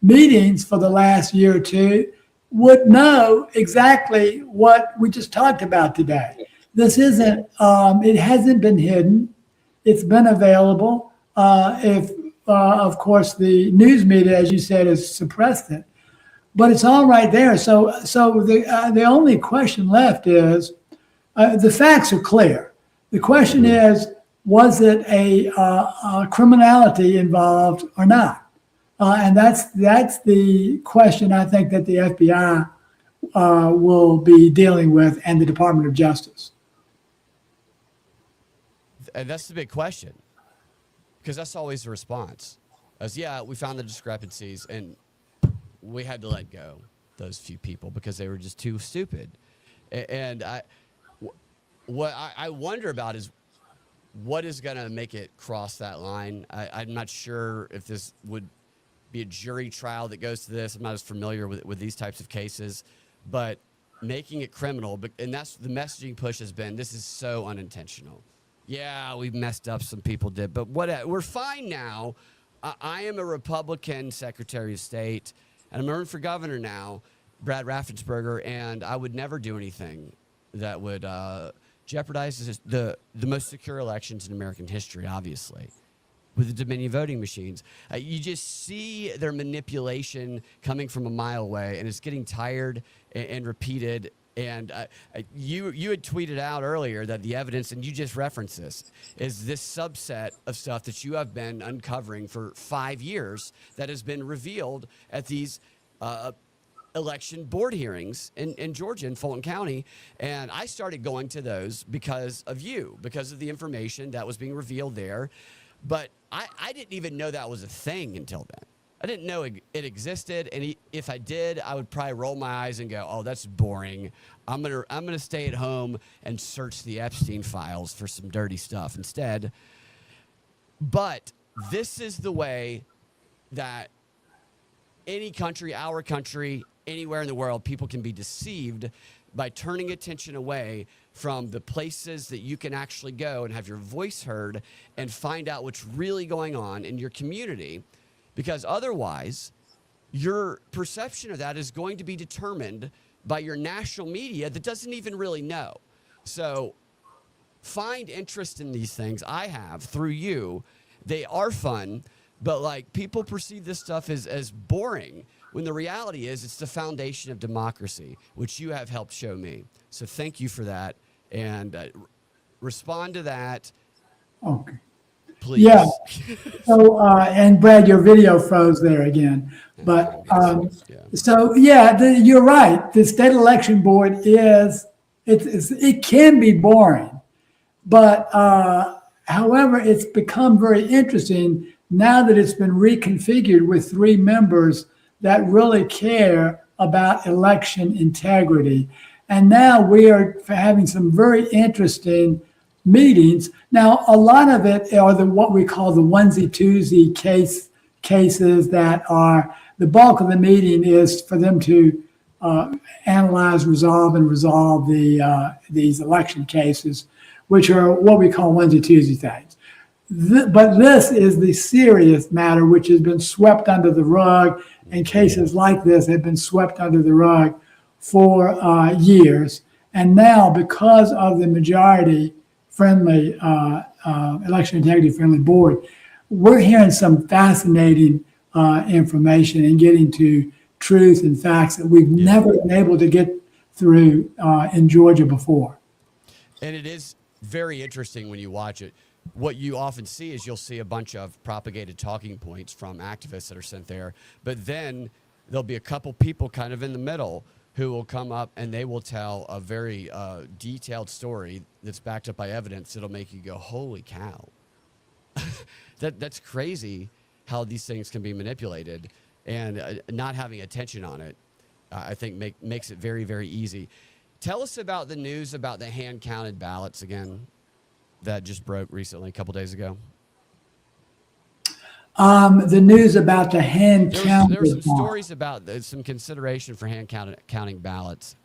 meetings for the last year or two would know exactly what we just talked about today. This isn't, it hasn't been hidden. It's been available. Of course, the news media, as you said, has suppressed it, but it's all right there. So the only question left is, the facts are clear. The question is, was it a criminality involved or not? And that's the question I think that the FBI will be dealing with, and the Department of Justice. And that's the big question, because that's always the response. As we found the discrepancies, and we had to let go those few people because they were just too stupid. And what I wonder about is what is going to make it cross that line. I'm not sure if this would be a jury trial that goes to this. I'm not as familiar with these types of cases, but making it criminal, and that's the messaging push has been, this is so unintentional. Yeah, we messed up, some people did, but we're fine now. I am a Republican Secretary of State, and I'm running for governor now, Brad Raffensperger, and I would never do anything that would jeopardize the most secure elections in American history, obviously, with the Dominion voting machines. You just see their manipulation coming from a mile away, and it's getting tired and repeated. And you had tweeted out earlier that the evidence, and you just referenced this, is this subset of stuff that you have been uncovering for 5 years that has been revealed at these election board hearings in Georgia, in Fulton County. And I started going to those because of you, because of the information that was being revealed there. But I didn't even know that was a thing until then. I didn't know it existed, and if I did, I would probably roll my eyes and go, "Oh, that's boring. I'm gonna stay at home and search the Epstein files for some dirty stuff instead." But this is the way that any country, our country, anywhere in the world, people can be deceived by turning attention away from the places that you can actually go and have your voice heard and find out what's really going on in your community. Because otherwise, your perception of that is going to be determined by your national media that doesn't even really know. So find interest in these things. I have through you. They are fun, but like people perceive this stuff as boring, when the reality is it's the foundation of democracy, which you have helped show me. So thank you for that. And respond to that. Okay. Please. Yeah. So, and Brad, your video froze there again. But you're right. The state election board it can be boring, but however, it's become very interesting now that it's been reconfigured with 3 members that really care about election integrity. And now we are having some very interesting meetings. Now, a lot of it are what we call the onesie-twosie cases that are, the bulk of the meeting is for them to analyze, resolve these election cases, which are what we call onesie-twosie things. But this is the serious matter, which has been swept under the rug, and cases like this have been swept under the rug for years. And now, because of the majority-friendly, election integrity-friendly board, we're hearing some fascinating information and getting to truth and facts that we've never been able to get through in Georgia before. And it is very interesting when you watch it. What you often see is you'll see a bunch of propagated talking points from activists that are sent there, but then there'll be a couple people kind of in the middle who will come up and they will tell a very detailed story that's backed up by evidence that'll make you go, holy cow. That's crazy how these things can be manipulated, and not having attention on it, I think makes it very, very easy. Tell us about the news about the hand-counted ballots again that just broke recently, a couple days ago. The news about the hand-counted. There were some stories about some consideration for hand-counting ballots.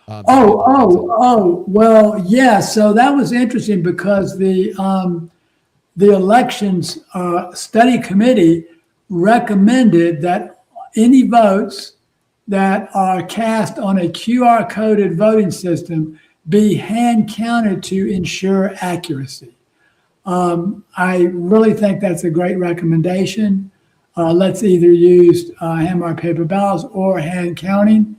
Well, yeah. So that was interesting because the elections study committee recommended that any votes that are cast on a QR coded voting system be hand counted to ensure accuracy. I really think that's a great recommendation. Let's either use hand-marked paper ballots or hand counting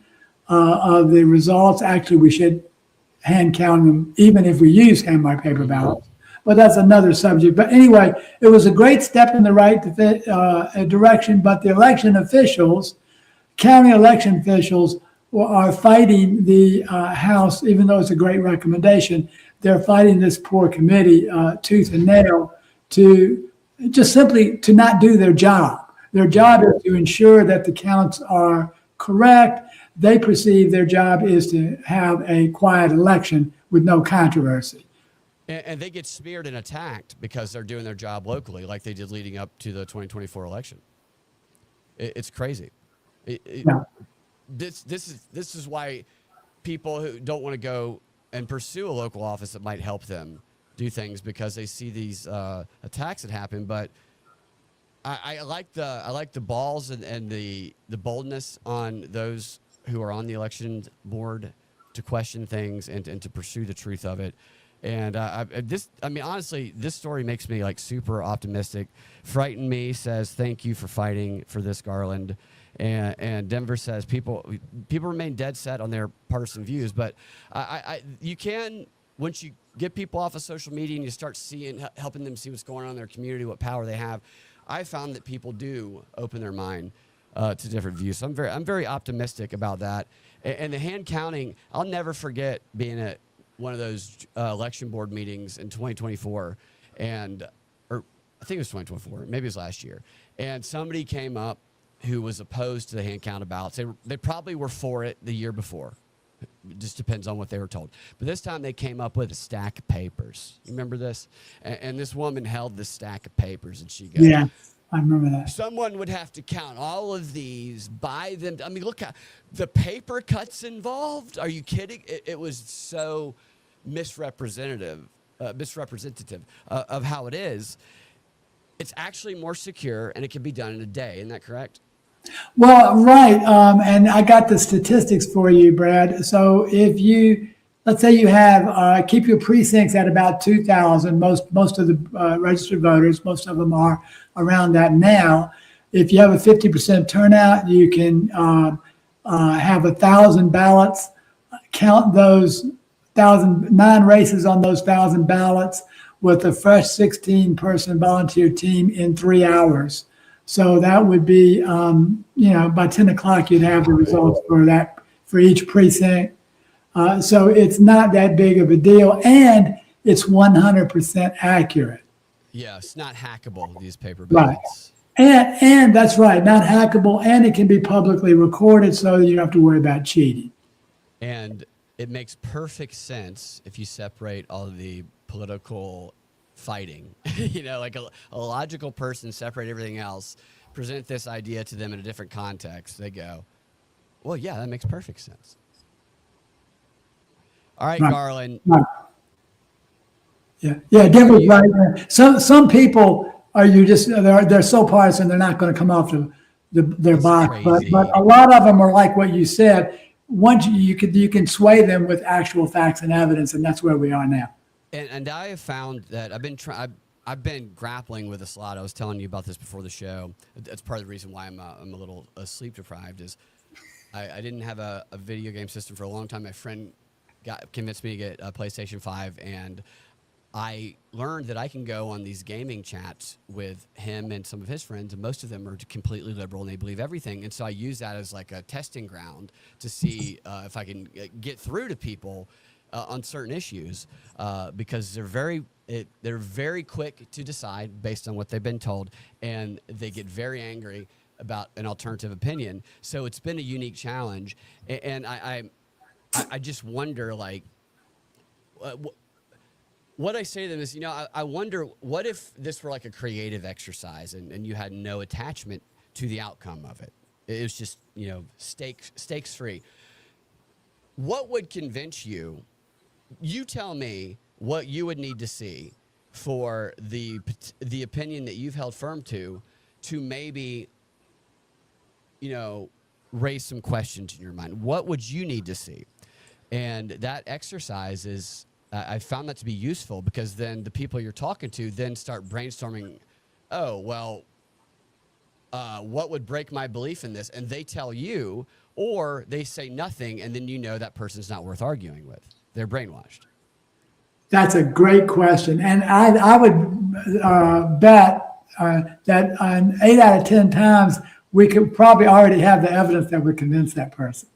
of the results. Actually, we should hand count them even if we use hand-marked paper ballots. Well, that's another subject. But anyway, it was a great step in the right direction. But the election officials, county election officials, are fighting the House, even though it's a great recommendation. They're fighting this poor committee tooth and nail to just simply to not do their job. Their job is to ensure that the counts are correct. They perceive their job is to have a quiet election with no controversy. And they get smeared and attacked because they're doing their job locally, like they did leading up to the 2024 election. It's crazy. Yeah. This is why people who don't want to go and pursue a local office that might help them do things, because they see these attacks that happen. But I like the balls and the boldness on those who are on the election board to question things and to pursue the truth of it. And honestly, this story makes me like super optimistic. Frighten Me says, thank you for fighting for this, Garland. And Denver says people remain dead set on their partisan views, but you can, once you get people off of social media and you start helping them see what's going on in their community, what power they have, I found that people do open their mind to different views. So I'm very optimistic about that. And the hand counting, I'll never forget being at one of those election board meetings in 2024, or I think it was 2024, maybe it was last year, and somebody came up who was opposed to the hand count of ballots. They probably were for it the year before. It just depends on what they were told. But this time they came up with a stack of papers. You remember this? And this woman held this stack of papers, and she goes, yeah, I remember that. Someone would have to count all of these, buy them. I mean, look how the paper cuts involved. Are you kidding? It was so misrepresentative of how it is. It's actually more secure, and it can be done in a day. Isn't that correct? Well, right. And I got the statistics for you, Brad. So if let's say you have, keep your precincts at about 2,000, most of the registered voters, most of them are around that now. If you have a 50% turnout, you can have 1,000 ballots, count those 9 races on those 1,000 ballots with a fresh 16-person volunteer team in 3 hours. So that would be, by 10 o'clock, you'd have the results for each precinct. So it's not that big of a deal, and it's 100% accurate. Yeah, it's not hackable, these paper Right. ballots. And that's right, not hackable, and it can be publicly recorded, so you don't have to worry about cheating. And it makes perfect sense if you separate all of the political fighting, like a logical person, separate everything else, present this idea to them in a different context. They go, well, yeah, that makes perfect sense. All right, Garland. Right. Yeah, Denver's right. Some people they're so partisan they're not going to come off their box, but a lot of them are like what you said. Once you can sway them with actual facts and evidence, and that's where we are now. And I have found that I've been grappling with this a lot. I was telling you about this before the show. That's part of the reason why I'm a little sleep deprived. Is I didn't have a video game system for a long time. My friend convinced me to get a PlayStation 5, and I learned that I can go on these gaming chats with him and some of his friends, and most of them are completely liberal and they believe everything. And so I use that as like a testing ground to see if I can get through to people on certain issues, because they're very quick to decide based on what they've been told, and they get very angry about an alternative opinion. So it's been a unique challenge, and I just wonder, like, what I say to them is, I wonder, what if this were like a creative exercise and you had no attachment to the outcome of it? It was just, stakes free. What would convince you? You tell me what you would need to see for the opinion that you've held firm to maybe, raise some questions in your mind. What would you need to see? And that exercise is, I found that to be useful, because then the people you're talking to then start brainstorming, what would break my belief in this? And they tell you, or they say nothing, and then that person's not worth arguing with. They're brainwashed. That's a great question. And I would bet that 8 out of 10 times, we could probably already have the evidence that would convince that person.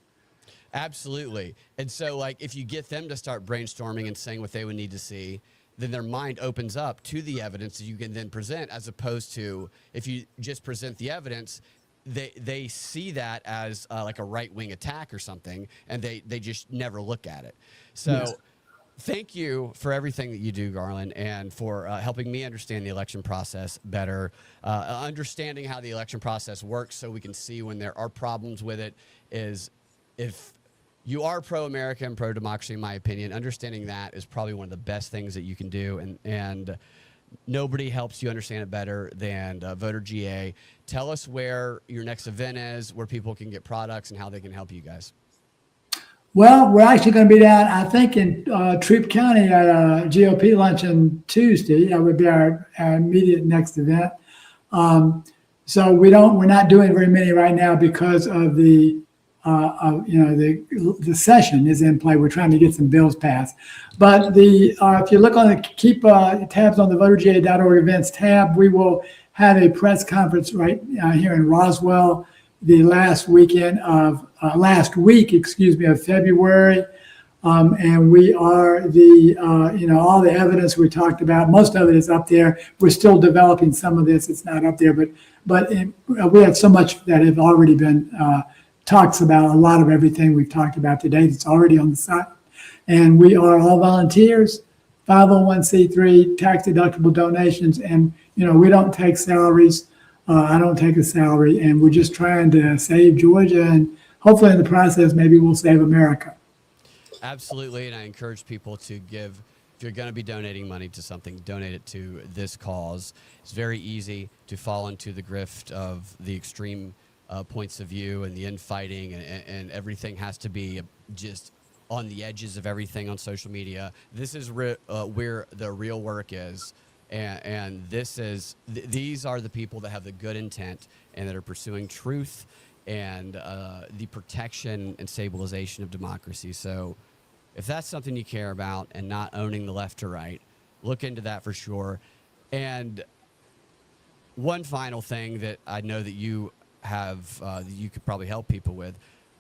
Absolutely. And so, like, if you get them to start brainstorming and saying what they would need to see, then their mind opens up to the evidence that you can then present, as opposed to if you just present the evidence, they see that as like a right-wing attack or something, and they just never look at it. So yes. Thank you for everything that you do, Garland, and for helping me understand the election process better, understanding how the election process works so we can see when there are problems with it. Is if you are pro-America and pro-democracy, in my opinion, understanding that is probably one of the best things that you can do, and nobody helps you understand it better than Voter GA. Tell us where your next event is, where people can get products, and how they can help you guys. Well, we're actually going to be down, I think, in Troup County at a GOP luncheon Tuesday. That would be our immediate next event. So we're not doing very many right now because of the session is in play. We're trying to get some bills passed. But if you look on keep tabs on the voterga.org events tab, we will have a press conference right here in Roswell the last week of February. And we are all the evidence we talked about, most of it is up there. We're still developing some of this. It's not up there, but we have so much that have already been talks about a lot of everything we've talked about today that's already on the site. And we are all volunteers, 501c3, tax-deductible donations, and we don't take salaries. I don't take a salary, and we're just trying to save Georgia, and hopefully in the process, maybe we'll save America. Absolutely, and I encourage people to give. If you're going to be donating money to something, donate it to this cause. It's very easy to fall into the grift of the extreme points of view and the infighting, and everything has to be just on the edges of everything on social media. This is where the real work is. And these are the people that have the good intent and that are pursuing truth and the protection and stabilization of democracy. So if that's something you care about and not owning the left or right, look into that for sure. And one final thing that I know that you have, you could probably help people with.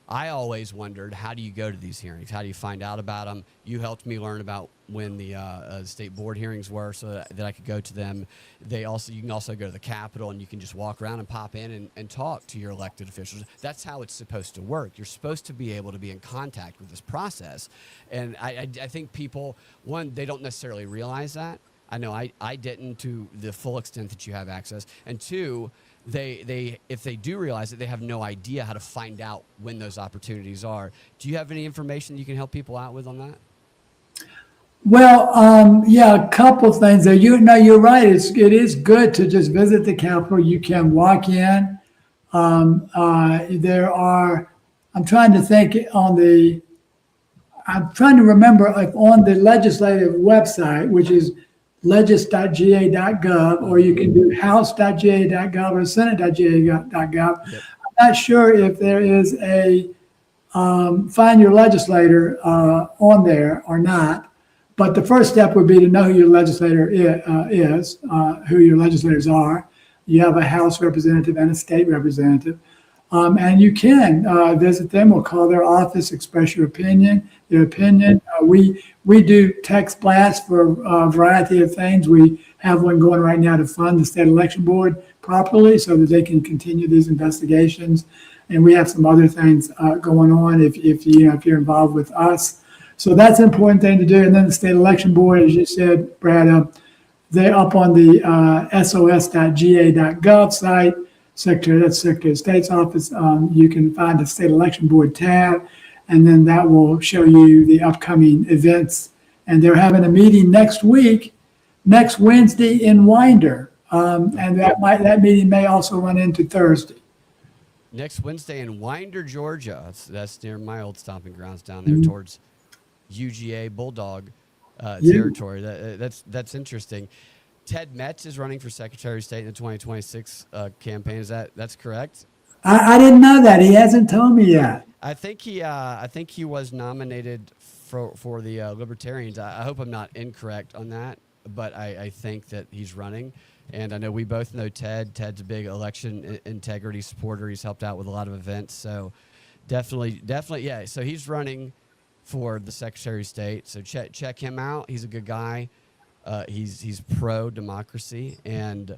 I always wondered, how do you go to these hearings? How do you find out about them? You helped me learn about when the state board hearings were so that I could go to them. You can also go to the Capitol, and you can just walk around and pop in and talk to your elected officials. That's how it's supposed to work. You're supposed to be able to be in contact with this process. And I think people, one, they don't necessarily realize that. I know I didn't to the full extent that you have access. And two, if they do realize it, they have no idea how to find out when those opportunities are. Do you have any information you can help people out with on that? Well, a couple of things there. You're right. It is good to just visit the Capitol. You can walk in. I'm trying to think I'm trying to remember if on the legislative website, which is legis.ga.gov, or you can do house.ga.gov or senate.ga.gov. Yep. I'm not sure if there is a find your legislator on there or not, but the first step would be to know who your legislator is, who your legislators are. You have a House representative and a state representative. And you can visit them or call their office, express their opinion. We do text blasts for a variety of things. We have one going right now to fund the state election board properly so that they can continue these investigations. And we have some other things going on if you're involved with us. So that's an important thing to do. And then the state election board, as you said, Brad, they're up on the sos.ga.gov site. Secretary of State's office. You can find the State Election Board tab, and then that will show you the upcoming events. And they're having a meeting next Wednesday in Winder, and that meeting may also run into Thursday. Next Wednesday in Winder, Georgia. That's near my old stomping grounds down there towards UGA Bulldog territory. That's interesting. Ted Metz is running for Secretary of State in the 2026 campaign. That's correct? I didn't know that. He hasn't told me yet. I think he was nominated for the Libertarians. I hope I'm not incorrect on that, but I think that he's running. And I know we both know Ted. Ted's a big election integrity supporter. He's helped out with a lot of events. So definitely, yeah. So he's running for the Secretary of State. So check him out. He's a good guy. He's pro-democracy. And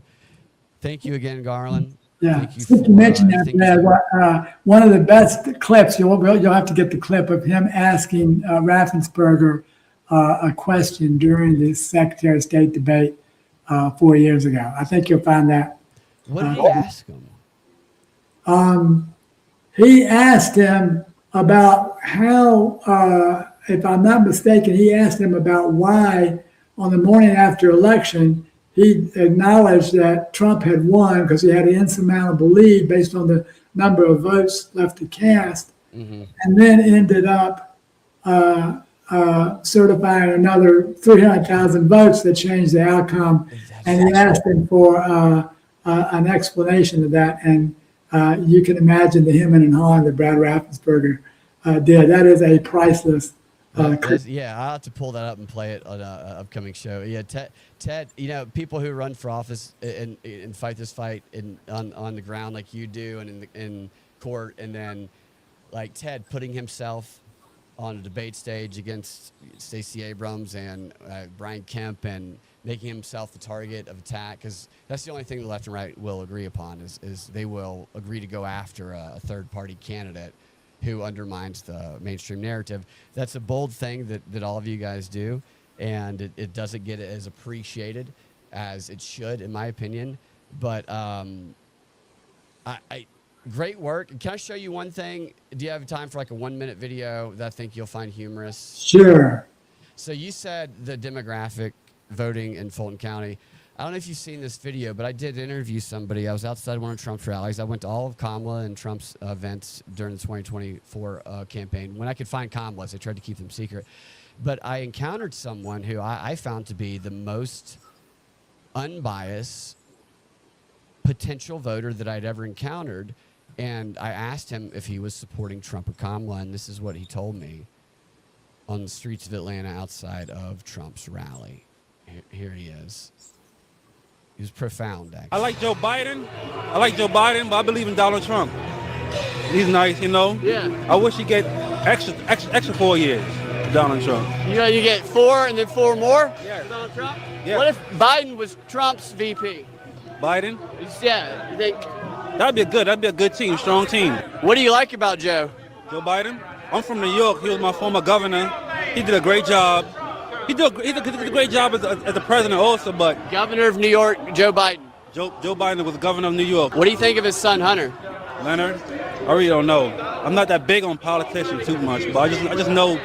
thank you again, Garland. Yeah, since you mentioned that, one of the best clips, you'll have to get the clip of him asking Raffensperger a question during the Secretary of State debate 4 years ago. I think you'll find that. What did he ask him? He asked him about how, if I'm not mistaken, he asked him about why on the morning after election, he acknowledged that Trump had won because he had an insurmountable lead based on the number of votes left to cast, and then ended up certifying another 300,000 votes that changed the outcome. And he asked him for an explanation of that. And you can imagine the hemming and hawing that Brad Raffensperger did. That is a priceless. Yeah, I'll have to pull that up and play it on an upcoming show. Yeah, Ted, people who run for office and fight this fight on the ground like you do and in court, and then like Ted putting himself on a debate stage against Stacey Abrams and Brian Kemp and making himself the target of attack, because that's the only thing the left and right will agree upon is they will agree to go after a third-party candidate who undermines the mainstream narrative. That's a bold thing that all of you guys do, and it doesn't get as appreciated as it should, in my opinion. But great work. Can I show you one thing? Do you have time for like a 1-minute video that I think you'll find humorous? Sure. So you said the demographic voting in Fulton County. I don't know if you've seen this video, but I did interview somebody. I was outside one of Trump's rallies. I went to all of Kamala and Trump's events during the 2024 campaign. When I could find Kamala's, I tried to keep them secret. But I encountered someone who I found to be the most unbiased potential voter that I'd ever encountered. And I asked him if he was supporting Trump or Kamala, and this is what he told me on the streets of Atlanta outside of Trump's rally. Here he is. He was profound, actually. I like Joe Biden, but I believe in Donald Trump. He's nice, Yeah. I wish he'd get extra 4 years, Donald Trump. You get 4 and then 4 more? Yeah. For Donald Trump? Yeah. What if Biden was Trump's VP? Biden? Yeah. That'd be a good team, strong team. What do you like about Joe? Joe Biden? I'm from New York. He was my former governor. He did a great job. He did a great job as the president also, but... Governor of New York, Joe Biden. Joe Biden was the governor of New York. What do you think of his son, Hunter? Leonard? I really don't know. I'm not that big on politicians too much, but I just know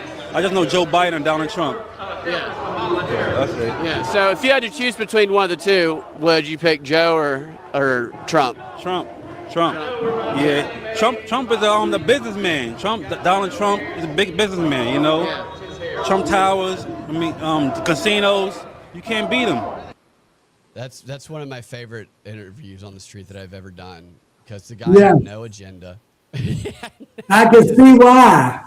Joe Biden and Donald Trump. Yeah. That's it. Yeah. So if you had to choose between one of the two, would you pick Joe or Trump? Trump. Yeah. Trump is the businessman. Donald Trump is a big businessman, Yeah. Trump Towers, the casinos, you can't beat him. That's one of my favorite interviews on the street that I've ever done, because the guy had no agenda. I can see why.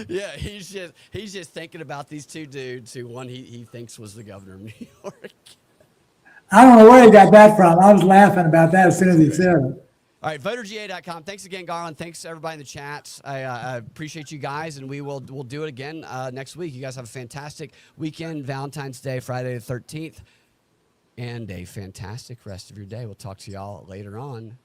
Yeah, he's just thinking about these two dudes who one he thinks was the governor of New York. I don't know where he got that from. I was laughing about that as soon as he said it. All right, voterga.com. Thanks again, Garland. Thanks to everybody in the chats. I appreciate you guys, and we'll do it again next week. You guys have a fantastic weekend, Valentine's Day, Friday the 13th, and a fantastic rest of your day. We'll talk to y'all later on.